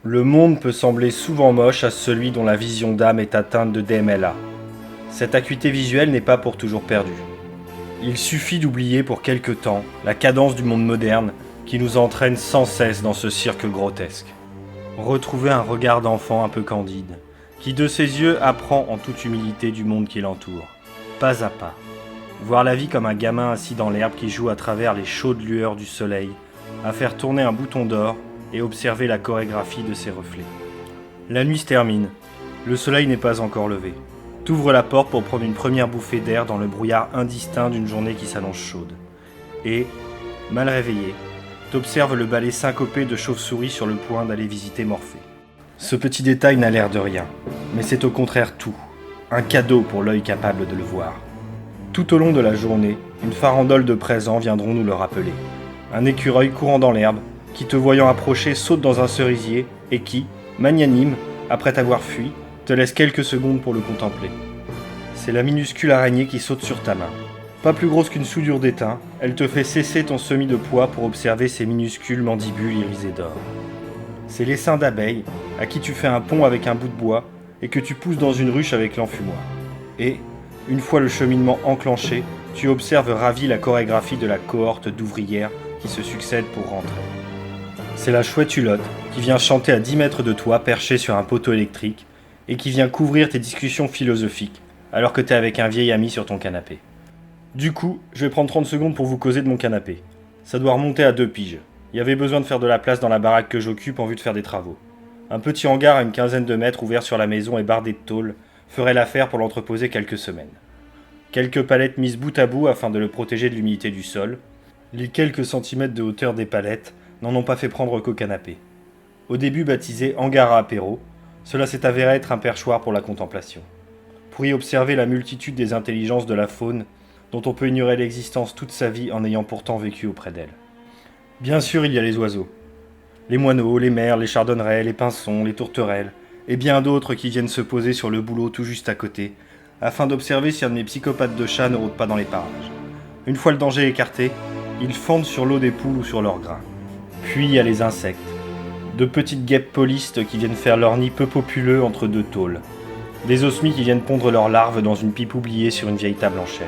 Le monde peut sembler souvent moche à celui dont la vision d'âme est atteinte de DMLA. Cette acuité visuelle n'est pas pour toujours perdue. Il suffit d'oublier pour quelque temps la cadence du monde moderne qui nous entraîne sans cesse dans ce cirque grotesque. Retrouver un regard d'enfant un peu candide, qui de ses yeux apprend en toute humilité du monde qui l'entoure, pas à pas. Voir la vie comme un gamin assis dans l'herbe qui joue à travers les chaudes lueurs du soleil, à faire tourner un bouton d'or et observer la chorégraphie de ses reflets. La nuit se termine, le soleil n'est pas encore levé. T'ouvres la porte pour prendre une première bouffée d'air dans le brouillard indistinct d'une journée qui s'annonce chaude. Et, mal réveillé, t'observes le balai syncopé de chauves-souris sur le point d'aller visiter Morphée. Ce petit détail n'a l'air de rien, mais c'est au contraire tout. Un cadeau pour l'œil capable de le voir. Tout au long de la journée, une farandole de présents viendront nous le rappeler. Un écureuil courant dans l'herbe, qui te voyant approcher saute dans un cerisier et qui, magnanime, après t'avoir fui, te laisse quelques secondes pour le contempler. C'est la minuscule araignée qui saute sur ta main. Pas plus grosse qu'une soudure d'étain, elle te fait cesser ton semis de pois pour observer ses minuscules mandibules irisées d'or. C'est l'essaim d'abeilles, à qui tu fais un pont avec un bout de bois et que tu pousses dans une ruche avec l'enfumoir. Et, une fois le cheminement enclenché, tu observes ravi la chorégraphie de la cohorte d'ouvrières qui se succèdent pour rentrer. C'est la chouette Hulotte qui vient chanter à 10 mètres de toi perché sur un poteau électrique et qui vient couvrir tes discussions philosophiques alors que t'es avec un vieil ami sur ton canapé. Du coup, je vais prendre 30 secondes pour vous causer de mon canapé. Ça doit remonter à 2 piges. Il y avait besoin de faire de la place dans la baraque que j'occupe en vue de faire des travaux. Un petit hangar à une quinzaine de mètres ouvert sur la maison et bardé de tôle ferait l'affaire pour l'entreposer quelques semaines. Quelques palettes mises bout à bout afin de le protéger de l'humidité du sol. Les quelques centimètres de hauteur des palettes n'en ont pas fait prendre qu'au canapé. Au début baptisé hangar à apéro, cela s'est avéré être un perchoir pour la contemplation. Pour y observer la multitude des intelligences de la faune dont on peut ignorer l'existence toute sa vie en ayant pourtant vécu auprès d'elle. Bien sûr, il y a les oiseaux. Les moineaux, les merles, les chardonnerets, les pinsons, les tourterelles, et bien d'autres qui viennent se poser sur le bouleau tout juste à côté, afin d'observer si un de mes psychopathes de chats ne rôde pas dans les parages. Une fois le danger écarté, ils fondent sur l'eau des poules ou sur leurs grains. Puis il y a les insectes. De petites guêpes polistes qui viennent faire leur nid peu populeux entre deux tôles. Des osmies qui viennent pondre leurs larves dans une pipe oubliée sur une vieille table en chêne.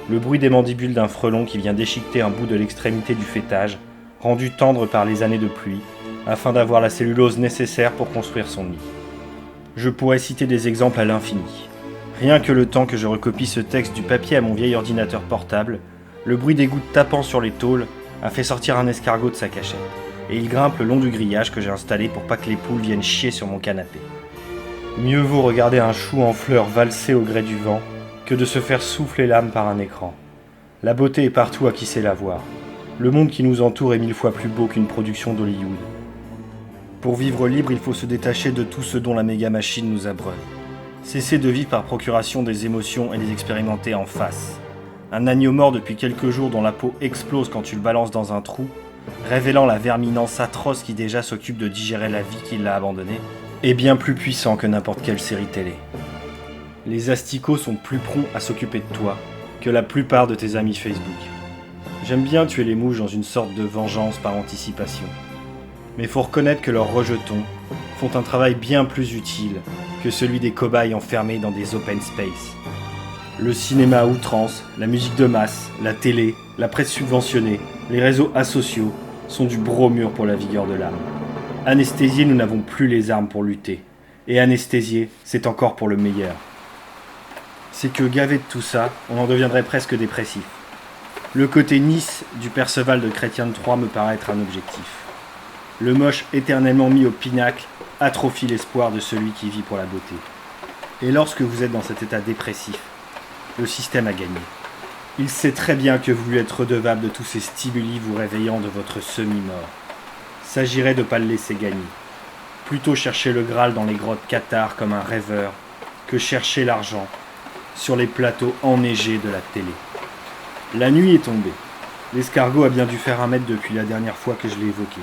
Le bruit des mandibules d'un frelon qui vient déchiqueter un bout de l'extrémité du fêtage, rendu tendre par les années de pluie, afin d'avoir la cellulose nécessaire pour construire son nid. Je pourrais citer des exemples à l'infini. Rien que le temps que je recopie ce texte du papier à mon vieil ordinateur portable, le bruit des gouttes tapant sur les tôles a fait sortir un escargot de sa cachette, et il grimpe le long du grillage que j'ai installé pour pas que les poules viennent chier sur mon canapé. Mieux vaut regarder un chou en fleurs valser au gré du vent que de se faire souffler l'âme par un écran. La beauté est partout à qui sait la voir. Le monde qui nous entoure est 1000 fois plus beau qu'une production d'Hollywood. Pour vivre libre, il faut se détacher de tout ce dont la méga-machine nous abreuve. Cesser de vivre par procuration des émotions et les expérimenter en face. Un agneau mort depuis quelques jours dont la peau explose quand tu le balances dans un trou, révélant la verminance atroce qui déjà s'occupe de digérer la vie qui l'a abandonnée, est bien plus puissant que n'importe quelle série télé. Les asticots sont plus prompts à s'occuper de toi que la plupart de tes amis Facebook. J'aime bien tuer les mouches dans une sorte de vengeance par anticipation. Mais faut reconnaître que leurs rejetons font un travail bien plus utile que celui des cobayes enfermés dans des open space. Le cinéma à outrance, la musique de masse, la télé, la presse subventionnée, les réseaux asociaux sont du bromure pour la vigueur de l'âme. Anesthésiés, nous n'avons plus les armes pour lutter. Et anesthésiés, c'est encore pour le meilleur. C'est que gavé de tout ça, on en deviendrait presque dépressif. Le côté Nice du Perceval de Chrétien de Troyes me paraît être un objectif. Le moche éternellement mis au pinacle atrophie l'espoir de celui qui vit pour la beauté. Et lorsque vous êtes dans cet état dépressif, le système a gagné. Il sait très bien que vous lui êtes redevable de tous ces stimuli vous réveillant de votre semi-mort. S'agirait de ne pas le laisser gagner. Plutôt chercher le Graal dans les grottes cathares comme un rêveur que chercher l'argent sur les plateaux enneigés de la télé. La nuit est tombée. L'escargot a bien dû faire 1 mètre depuis la dernière fois que je l'ai évoqué.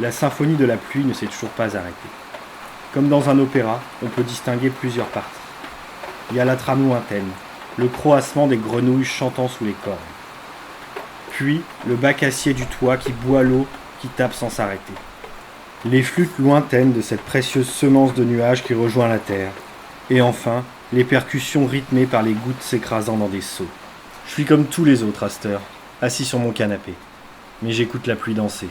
La symphonie de la pluie ne s'est toujours pas arrêtée. Comme dans un opéra, on peut distinguer plusieurs parties. Il y a la trame lointaine, le croassement des grenouilles chantant sous les cornes. Puis, le bac acier du toit qui boit l'eau, qui tape sans s'arrêter. Les flûtes lointaines de cette précieuse semence de nuages qui rejoint la terre. Et enfin, les percussions rythmées par les gouttes s'écrasant dans des seaux. Je suis comme tous les autres à cette heure, assis sur mon canapé. Mais j'écoute la pluie danser.